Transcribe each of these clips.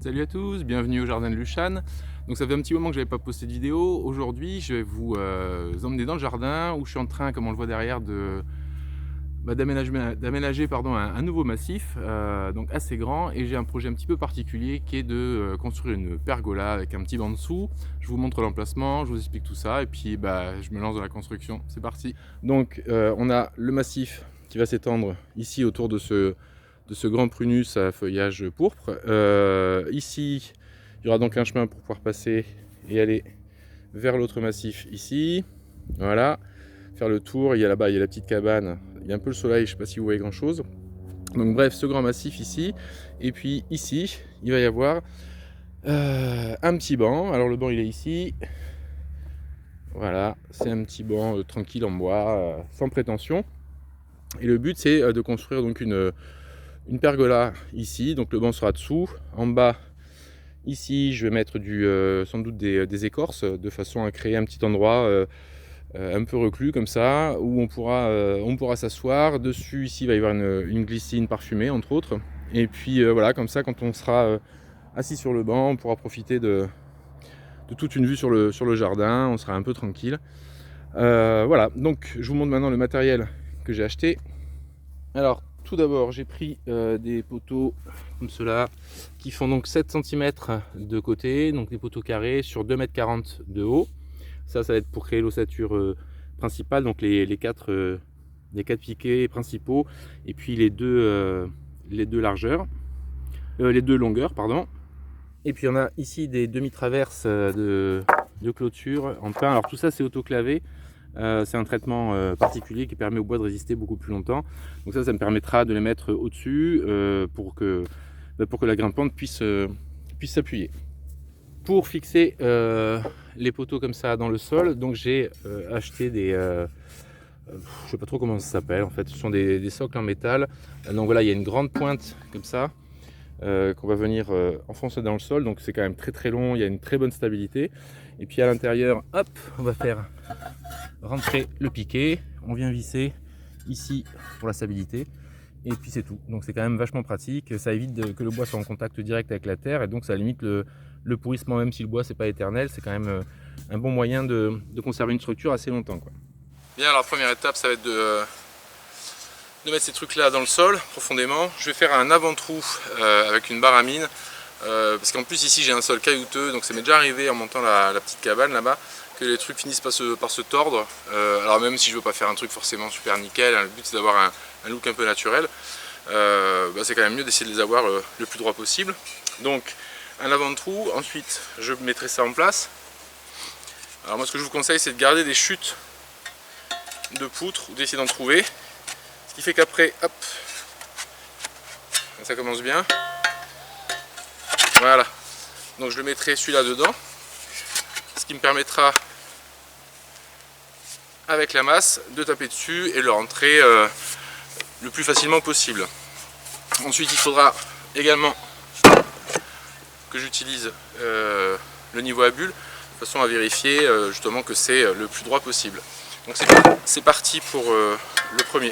Salut à tous, bienvenue au jardin de Luchan. Donc ça fait un petit moment que je n'avais pas posté de vidéo. Aujourd'hui je vais vous emmener dans le jardin où je suis en train, comme on le voit derrière, d'aménager un nouveau massif, donc assez grand, et j'ai un projet un petit peu particulier qui est de construire une pergola avec un petit banc dessous. Je vous montre l'emplacement, je vous explique tout ça et puis je me lance dans la construction. C'est parti. Donc on a le massif qui va s'étendre ici autour de ce grand prunus à feuillage pourpre. Ici, il y aura donc un chemin pour pouvoir passer et aller vers l'autre massif ici. Voilà, faire le tour. Il y a là-bas, il y a la petite cabane. Il y a un peu le soleil, je ne sais pas si vous voyez grand-chose. Donc bref, ce grand massif ici. Et puis ici, il va y avoir un petit banc. Alors le banc, il est ici. Voilà, c'est un petit banc tranquille en bois, sans prétention. Et le but, c'est de construire donc une pergola ici, donc le banc sera dessous. En bas, ici, je vais mettre sans doute des écorces, de façon à créer un petit endroit un peu reclus comme ça, où on pourra s'asseoir. Dessus, ici, il va y avoir une glycine parfumée, entre autres. Et puis voilà, comme ça, quand on sera assis sur le banc, on pourra profiter de toute une vue sur le jardin, on sera un peu tranquille. Voilà, donc je vous montre maintenant le matériel que j'ai acheté. Alors, tout d'abord, j'ai pris des poteaux comme cela qui font donc 7 cm de côté, donc des poteaux carrés sur 2,40 m de haut. Ça va être pour créer l'ossature principale, donc les quatre piquets principaux et puis les deux largeurs, les deux longueurs, pardon. Et puis on a ici des demi-traverses de clôture en pin. Alors tout ça c'est autoclavé. C'est un traitement particulier qui permet au bois de résister beaucoup plus longtemps. Donc ça me permettra de les mettre au-dessus pour que la grimpante puisse s'appuyer. Pour fixer les poteaux comme ça dans le sol, donc j'ai acheté je sais pas trop comment ça s'appelle en fait, ce sont des socles en métal. Donc voilà, il y a une grande pointe comme ça qu'on va venir enfoncer dans le sol, donc c'est quand même très très long, il y a une très bonne stabilité. Et puis à l'intérieur, hop, on va faire rentrer le piquet, on vient visser ici pour la stabilité, et puis c'est tout. Donc c'est quand même vachement pratique, ça évite que le bois soit en contact direct avec la terre, et donc ça limite le pourrissement. Même si le bois c'est pas éternel, c'est quand même un bon moyen de conserver une structure assez longtemps, quoi. Bien, alors la première étape, ça va être de mettre ces trucs là dans le sol profondément. Je vais faire un avant-trou avec une barre à mine, parce qu'en plus ici j'ai un sol caillouteux, donc ça m'est déjà arrivé en montant la petite cabane là-bas que les trucs finissent par se tordre. Alors même si je veux pas faire un truc forcément super nickel, hein, le but c'est d'avoir un look un peu naturel, c'est quand même mieux d'essayer de les avoir le plus droit possible. Donc un avant-trou, ensuite je mettrai ça en place. Alors moi ce que je vous conseille, c'est de garder des chutes de poutres ou d'essayer d'en trouver. Ce qui fait qu'après, hop, ça commence bien. Voilà. Donc je le mettrai celui-là dedans. Ce qui me permettra, avec la masse, de taper dessus et le rentrer le plus facilement possible. Ensuite, il faudra également que j'utilise le niveau à bulle, de façon à vérifier justement que c'est le plus droit possible. Donc c'est parti pour le premier.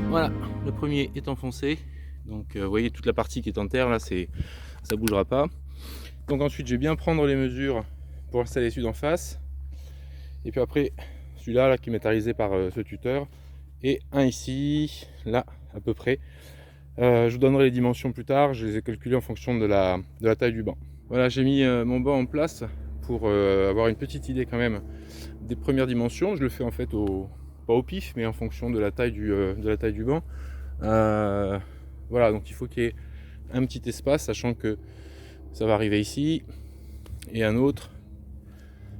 Voilà, le premier est enfoncé, donc vous voyez toute la partie qui est en terre là, ça bougera pas. Donc ensuite je vais bien prendre les mesures pour installer celui d'en face, et puis après celui-là là, qui m'est réalisé par ce tuteur, et un ici, là à peu près. Je vous donnerai les dimensions plus tard, je les ai calculées en fonction de la taille du banc. Voilà, j'ai mis mon banc en place pour avoir une petite idée quand même des premières dimensions. Je le fais en fait pas au pif, mais en fonction de la taille du banc. Voilà, donc il faut qu'il y ait un petit espace, sachant que ça va arriver ici, et un autre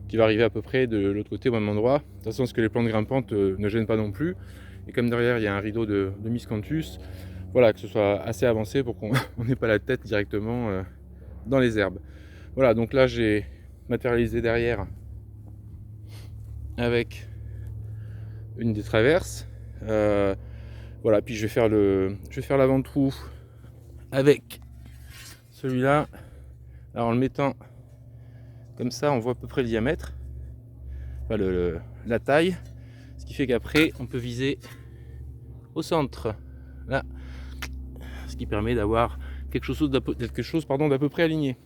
qui va arriver à peu près de l'autre côté au même endroit, de toute façon, parce que les plantes grimpantes ne gênent pas non plus. Et comme derrière il y a un rideau de miscanthus, voilà, que ce soit assez avancé pour qu'on n'ait pas la tête directement dans les herbes. Voilà, donc là j'ai matérialisé derrière avec une des traverses. Voilà, puis je vais faire l'avant-trou avec celui-là. Alors en le mettant comme ça, on voit à peu près le diamètre, enfin la taille, ce qui fait qu'après on peut viser au centre, là, ce qui permet d'avoir quelque chose d'à peu près aligné.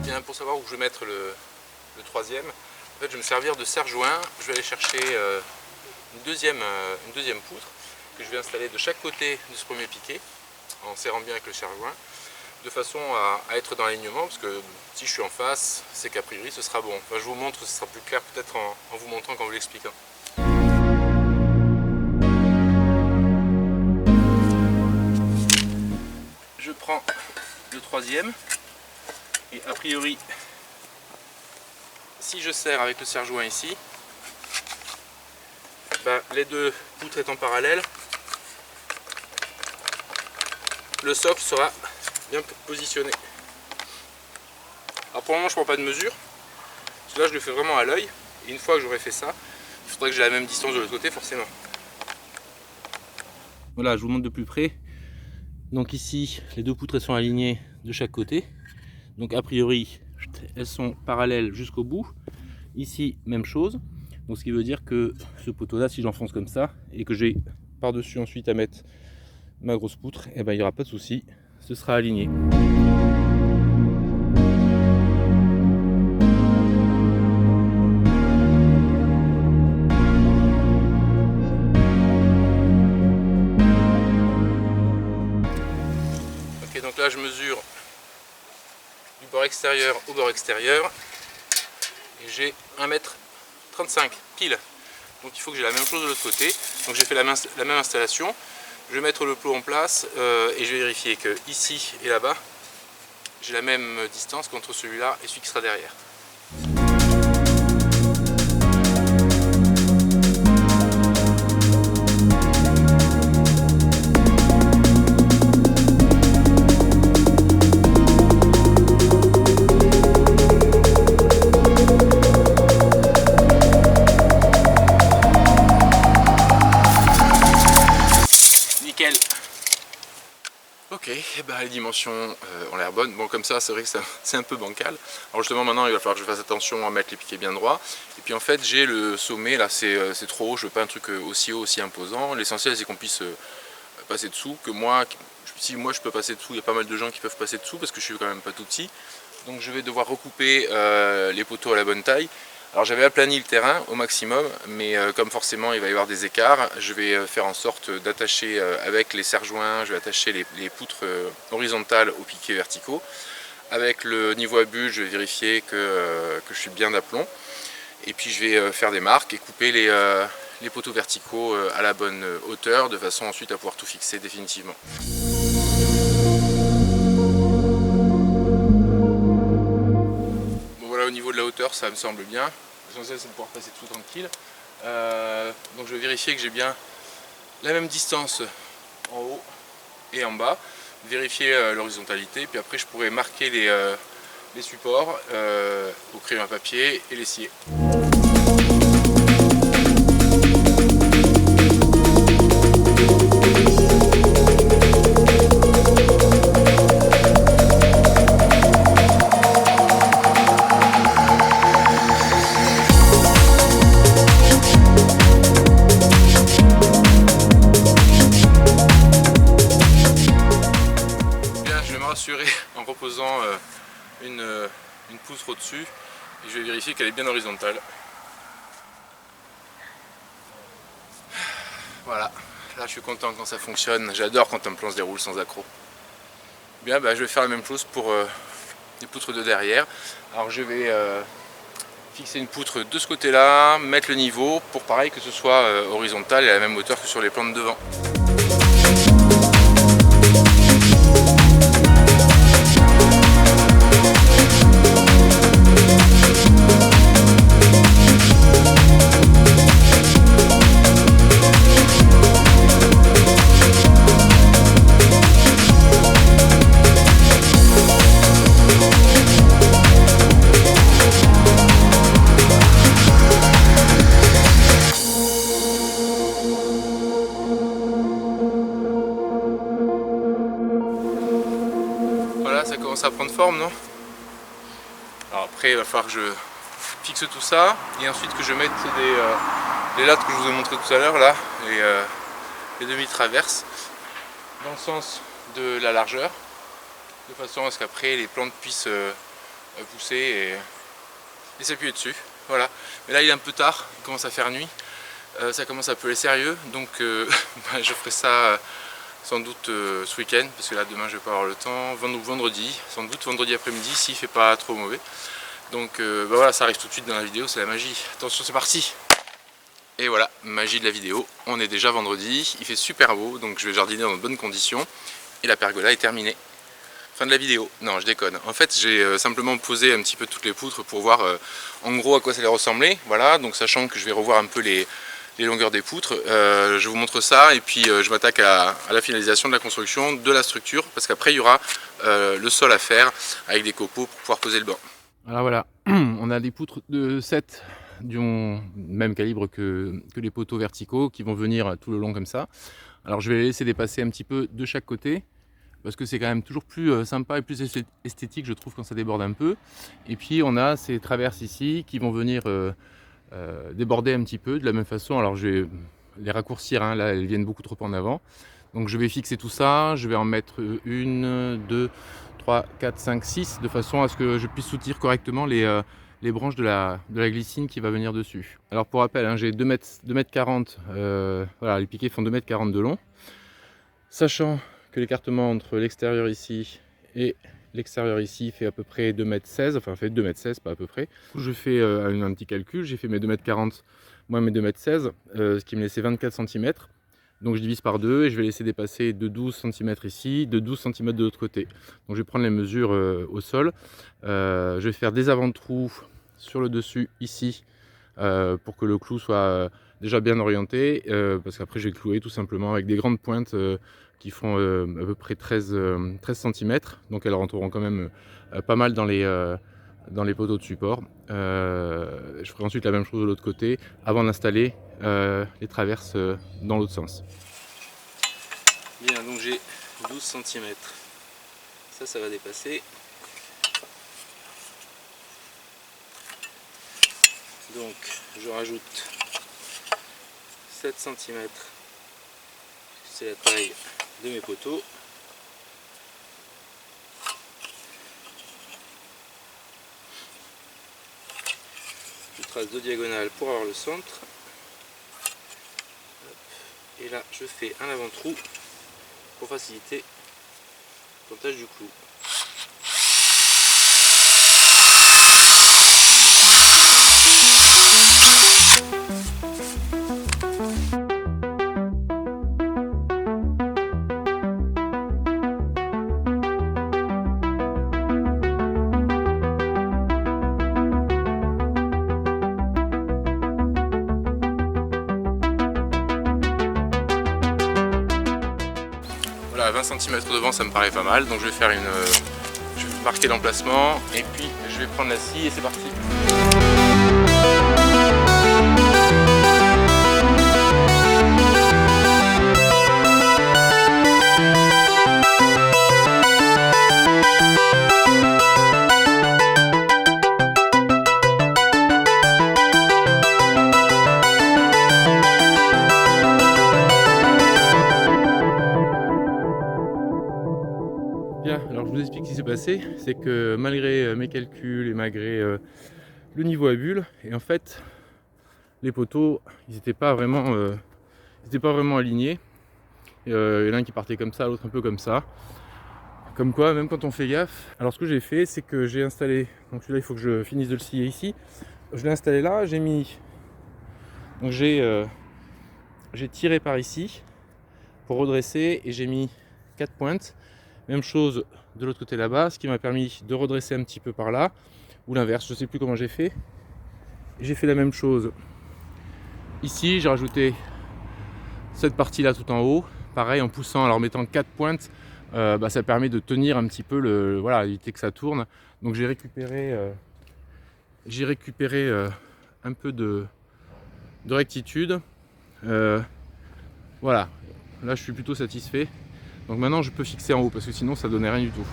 Bien, pour savoir où je vais mettre le troisième, en fait je vais me servir de serre-joint. Je vais aller chercher une deuxième poutre que je vais installer de chaque côté de ce premier piquet en serrant bien avec le serre-joint, de façon à être dans l'alignement, parce que si je suis en face, c'est qu'a priori ce sera bon. Enfin, je vous montre, ce sera plus clair peut-être en vous montrant, qu'en vous l'expliquant. Je prends le troisième et a priori, si je serre avec le serre-joint ici, les deux poutres étant parallèles, le socle sera bien positionné. Alors pour le moment je ne prends pas de mesure, parce que là je le fais vraiment à l'œil, et une fois que j'aurai fait ça, il faudrait que j'ai la même distance de l'autre côté forcément. Voilà, je vous montre de plus près. Donc ici les deux poutres sont alignées de chaque côté, donc a priori elles sont parallèles jusqu'au bout. Ici même chose, donc ce qui veut dire que ce poteau là, si j'enfonce comme ça et que j'ai par dessus ensuite à mettre ma grosse poutre, et il n'y aura pas de souci, ce sera aligné. Ok, donc là je mesure du bord extérieur au bord extérieur et j'ai 1,35 m pile. Donc il faut que j'ai la même chose de l'autre côté. Donc j'ai fait la même installation. Je vais mettre le plot en place et je vais vérifier que ici et là-bas, j'ai la même distance qu'entre celui-là et celui qui sera derrière. Ok, les dimensions ont l'air bonnes. Bon, comme ça, c'est vrai que c'est un peu bancal. Alors justement, maintenant, il va falloir que je fasse attention à mettre les piquets bien droits. Et puis en fait, j'ai le sommet, là, c'est trop haut. Je veux pas un truc aussi haut, aussi imposant. L'essentiel, c'est qu'on puisse passer dessous. Que moi, si moi je peux passer dessous, il y a pas mal de gens qui peuvent passer dessous parce que je suis quand même pas tout petit. Donc je vais devoir recouper les poteaux à la bonne taille. Alors j'avais aplani le terrain au maximum, mais comme forcément il va y avoir des écarts, je vais faire en sorte d'attacher avec les serre-joints, je vais attacher les poutres horizontales aux piquets verticaux. Avec le niveau à bulle, je vais vérifier que je suis bien d'aplomb. Et puis je vais faire des marques et couper les poteaux verticaux à la bonne hauteur, de façon ensuite à pouvoir tout fixer définitivement. Au niveau de la hauteur, ça me semble bien. L'essentiel, c'est de pouvoir passer dessous tranquille. Donc je vais vérifier que j'ai bien la même distance en haut et en bas. Vérifier l'horizontalité, puis après je pourrai marquer les supports au crayon à papier et les scier. En reposant une poutre au-dessus et je vais vérifier qu'elle est bien horizontale. Voilà, là je suis content quand ça fonctionne, j'adore quand un plan se déroule sans accroc. Bien, je vais faire la même chose pour les poutres de derrière. Alors je vais fixer une poutre de ce côté-là, mettre le niveau pour pareil que ce soit horizontal et à la même hauteur que sur les plans de devant. forme, non? Alors après il va falloir que je fixe tout ça et ensuite que je mette les lattes que je vous ai montré tout à l'heure là, les demi-traverses dans le sens de la largeur, de façon à ce qu'après les plantes puissent pousser et s'appuyer dessus. Voilà, mais là il est un peu tard, il commence à faire nuit, ça commence à peler sérieux, donc je ferai ça sans doute ce week-end, parce que là demain je vais pas avoir le temps, vendredi, sans doute vendredi après-midi s'il fait pas trop mauvais. Donc voilà, ça arrive tout de suite dans la vidéo, c'est la magie. Attention, c'est parti! Et voilà, magie de la vidéo, on est déjà vendredi, il fait super beau, donc je vais jardiner dans de bonnes conditions, et la pergola est terminée. Fin de la vidéo. Non, je déconne. En fait, j'ai simplement posé un petit peu toutes les poutres pour voir en gros à quoi ça allait ressembler. Voilà, donc sachant que je vais revoir un peu les longueurs des poutres, je vous montre ça et puis je m'attaque à la finalisation de la construction de la structure parce qu'après il y aura le sol à faire avec des copeaux pour pouvoir poser le banc. Alors voilà, on a des poutres de 7 du même calibre que les poteaux verticaux qui vont venir tout le long comme ça. Alors je vais les laisser dépasser un petit peu de chaque côté, parce que c'est quand même toujours plus sympa et plus esthétique je trouve quand ça déborde un peu. Et puis on a ces traverses ici qui vont venir déborder un petit peu de la même façon. Alors je vais les raccourcir, hein, là elles viennent beaucoup trop en avant. Donc je vais fixer tout ça, je vais en mettre 1, 2, 3, 4, 5, 6 de façon à ce que je puisse soutenir correctement les branches de la glycine qui va venir dessus. Alors pour rappel, hein, j'ai 2,40 m, voilà, les piquets font 2,40 m de long. Sachant que l'écartement entre l'extérieur ici et l'extérieur ici fait à peu près 2,16 m, enfin fait 2,16 m, pas à peu près. Je fais un petit calcul, j'ai fait mes 2,40 m moins mes 2,16 m, ce qui me laissait 24 cm. Donc je divise par 2 et je vais laisser dépasser de 12 cm ici, de 12 cm de l'autre côté. Donc je vais prendre les mesures au sol. Je vais faire des avant-trous sur le dessus ici pour que le clou soit déjà bien orienté, parce qu'après je vais clouer tout simplement avec des grandes pointes qui font à peu près 13 cm, donc elles rentreront quand même pas mal dans les poteaux de support. Je ferai ensuite la même chose de l'autre côté avant d'installer les traverses dans l'autre sens. Bien, donc j'ai 12 cm, ça va dépasser. Donc je rajoute 7 cm, c'est la taille de mes poteaux. Je trace 2 diagonales pour avoir le centre. Et là je fais un avant-trou pour faciliter le plantage du clou. Voilà, 20 cm devant, ça me paraît pas mal, donc je vais faire je vais marquer l'emplacement et puis je vais prendre la scie et c'est parti. Bien, alors je vous explique ce qui s'est passé, c'est que malgré mes calculs et malgré le niveau à bulle, et en fait les poteaux ils n'étaient pas vraiment alignés. Il y en a un qui partait comme ça, l'autre un peu comme ça. Comme quoi, même quand on fait gaffe. Alors ce que j'ai fait, c'est que j'ai installé, donc celui-là il faut que je finisse de le scier ici. Je l'ai installé là, j'ai mis, donc j'ai tiré par ici pour redresser et j'ai mis 4 pointes. Même chose de l'autre côté là-bas, ce qui m'a permis de redresser un petit peu par là, ou l'inverse, je ne sais plus comment j'ai fait. J'ai fait la même chose ici, j'ai rajouté cette partie là tout en haut, pareil en poussant, alors en mettant 4 pointes, ça permet de tenir un petit peu, voilà, éviter que ça tourne. Donc j'ai récupéré un peu de rectitude. Voilà, là je suis plutôt satisfait. Donc maintenant je peux fixer en haut parce que sinon ça donnait rien du tout.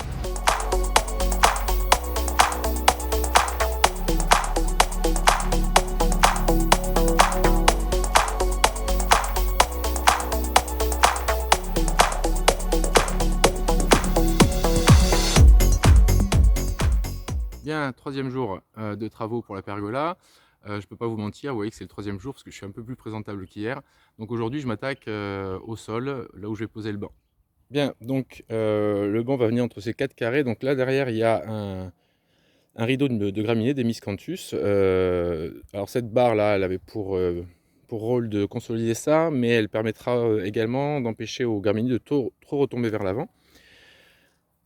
bien 3e jour de travaux pour la pergola. Je ne peux pas vous mentir, vous voyez que c'est le 3e jour parce que je suis un peu plus présentable qu'hier. Donc aujourd'hui je m'attaque au sol, là où je vais poser le banc. Bien, donc le banc va venir entre ces 4 carrés. Donc là derrière il y a un rideau de graminées, des miscanthus. Alors cette barre là, elle avait pour rôle de consolider ça, mais elle permettra également d'empêcher aux graminées de trop retomber vers l'avant.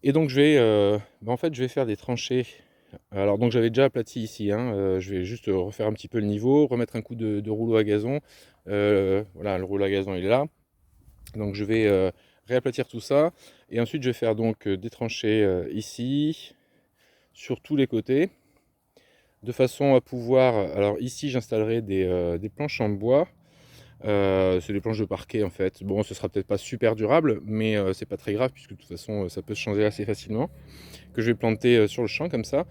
Et donc je vais, en fait, je vais faire des tranchées. Alors donc j'avais déjà aplati ici, hein, je vais juste refaire un petit peu le niveau, remettre un coup de rouleau à gazon. Voilà, le rouleau à gazon il est là. Donc je vais réaplatir tout ça. Et ensuite je vais faire donc des tranchées ici, sur tous les côtés, de façon à pouvoir... Alors ici j'installerai des planches en bois. C'est des planches de parquet en fait. Bon, ce sera peut-être pas super durable, mais c'est pas très grave puisque de toute façon ça peut se changer assez facilement. Que je vais planter sur le champ comme ça,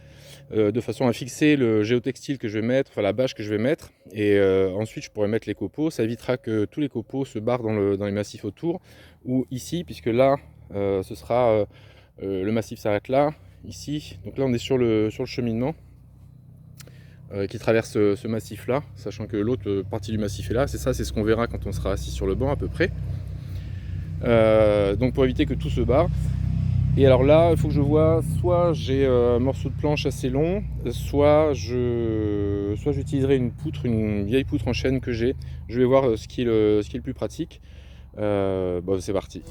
de façon à fixer le géotextile que je vais mettre, enfin la bâche que je vais mettre. Et ensuite je pourrais mettre les copeaux. Ça évitera que tous les copeaux se barrent dans les massifs autour ou ici, puisque là ce sera le massif s'arrête là, ici. Donc là on est sur le cheminement qui traverse ce massif là, sachant que l'autre partie du massif est là. C'est ça, c'est ce qu'on verra quand on sera assis sur le banc à peu près. Donc pour éviter que tout se barre. Et alors là, il faut que je vois, soit j'ai un morceau de planche assez long, soit j'utiliserai une poutre, une vieille poutre en chêne que j'ai. Je vais voir ce qui est le plus pratique. Bon, c'est parti.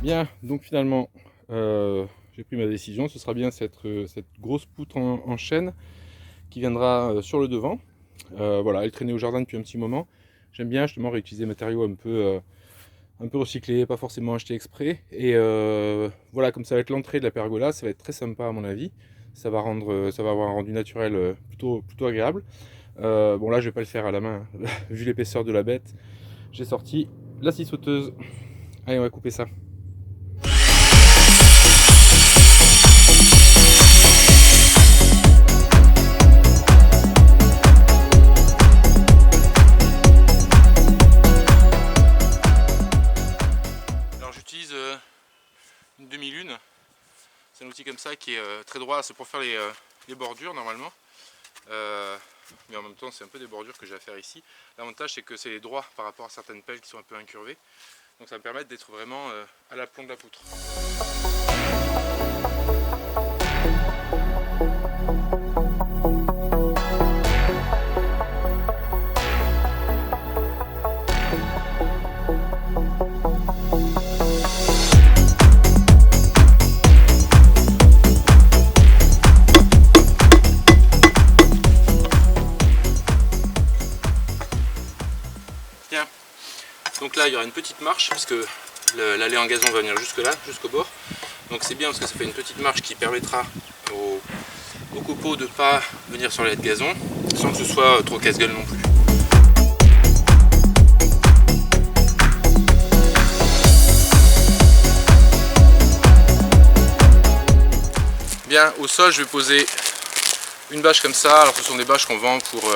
Bien, donc finalement, j'ai pris ma décision. Ce sera bien cette grosse poutre en chêne qui viendra sur le devant. Voilà, elle traînait au jardin depuis un petit moment. J'aime bien justement réutiliser des matériaux un peu recyclés, pas forcément achetés exprès. Et voilà, comme ça va être l'entrée de la pergola, ça va être très sympa à mon avis. Ça va avoir un rendu naturel plutôt agréable. Bon là, je vais pas le faire à la main, vu l'épaisseur de la bête. J'ai sorti la scie sauteuse. Allez, on va couper ça. Une demi-lune, c'est un outil comme ça qui est très droit, c'est pour faire les bordures normalement, mais en même temps c'est un peu des bordures que j'ai à faire ici. L'avantage c'est que c'est droit par rapport à certaines pelles qui sont un peu incurvées, donc ça me permet d'être vraiment à l'aplomb de la poutre. Donc là il y aura une petite marche puisque l'allée en gazon va venir jusque là, jusqu'au bord. Donc c'est bien parce que ça fait une petite marche qui permettra aux copeaux de ne pas venir sur l'allée de gazon sans que ce soit trop casse-gueule non plus. Bien, au sol je vais poser une bâche comme ça. Alors ce sont des bâches qu'on vend pour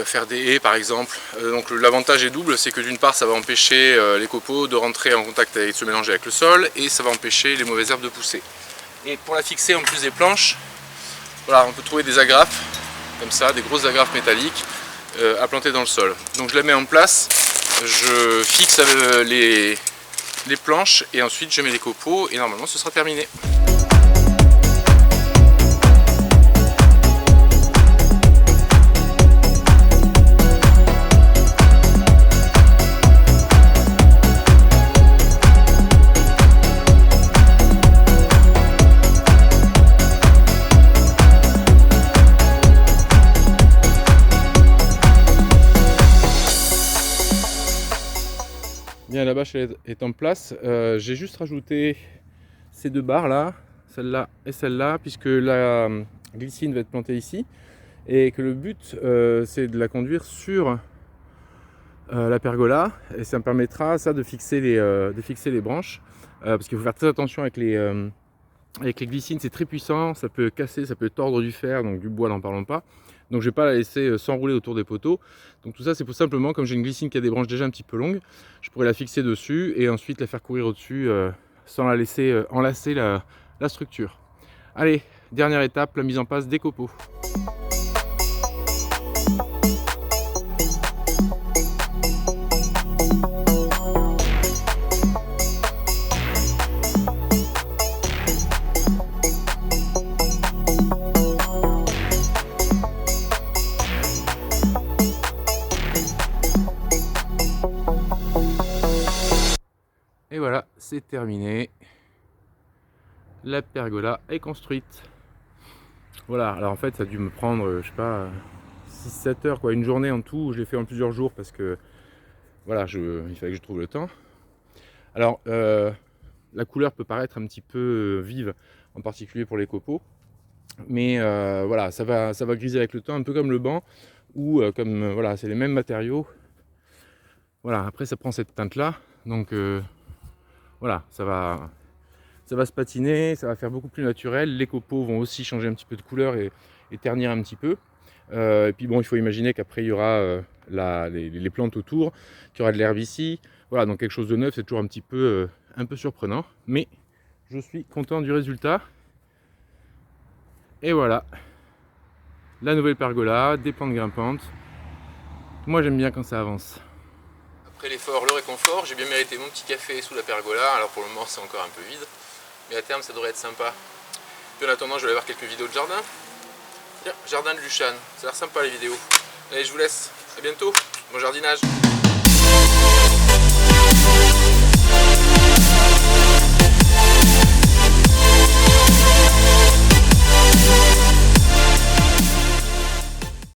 faire des haies par exemple. Donc l'avantage est double, c'est que d'une part ça va empêcher les copeaux de rentrer en contact et de se mélanger avec le sol, et ça va empêcher les mauvaises herbes de pousser. Et pour la fixer en plus des planches, voilà, on peut trouver des agrafes comme ça, des grosses agrafes métalliques à planter dans le sol. Donc je la mets en place, je fixe les planches et ensuite je mets les copeaux et normalement ce sera terminé. Bien, la bâche est en place. J'ai juste rajouté ces deux barres là, celle-là et celle-là, puisque la glycine va être plantée ici et que le but c'est de la conduire sur la pergola, et ça me permettra ça de fixer les branches. parce qu'il faut faire très attention avec les glycines, c'est très puissant, ça peut casser, ça peut tordre du fer, donc du bois n'en parlons pas. Donc je ne vais pas la laisser s'enrouler autour des poteaux. Donc tout ça c'est pour simplement, comme j'ai une glycine qui a des branches déjà un petit peu longues, je pourrais la fixer dessus et ensuite la faire courir au-dessus sans la laisser enlacer la structure. Allez, dernière étape, la mise en place des copeaux. Et voilà, c'est terminé. La pergola est construite. Voilà, alors en fait ça a dû me prendre, je sais pas, 6-7 heures, quoi, une journée en tout. Je l'ai fait en plusieurs jours parce que voilà, il fallait que je trouve le temps. Alors la couleur peut paraître un petit peu vive, en particulier pour les copeaux. Mais voilà, ça va griser avec le temps, un peu comme le banc, ou comme voilà, c'est les mêmes matériaux. Voilà, après ça prend cette teinte là, donc voilà, ça va se patiner, ça va faire beaucoup plus naturel. Les copeaux vont aussi changer un petit peu de couleur et ternir un petit peu. Et puis bon, il faut imaginer qu'après il y aura les plantes autour, qu'il y aura de l'herbe ici. Voilà, donc quelque chose de neuf, c'est toujours un peu surprenant. Mais je suis content du résultat. Et voilà, la nouvelle pergola, des plantes grimpantes. Moi j'aime bien quand ça avance. Après l'effort, le réconfort, j'ai bien mérité mon petit café sous la pergola. Alors pour le moment c'est encore un peu vide, mais à terme ça devrait être sympa. Puis en attendant je vais aller voir quelques vidéos de jardin. Tiens, jardin de Luchan, ça a l'air sympa les vidéos. Allez, je vous laisse, à bientôt, bon jardinage.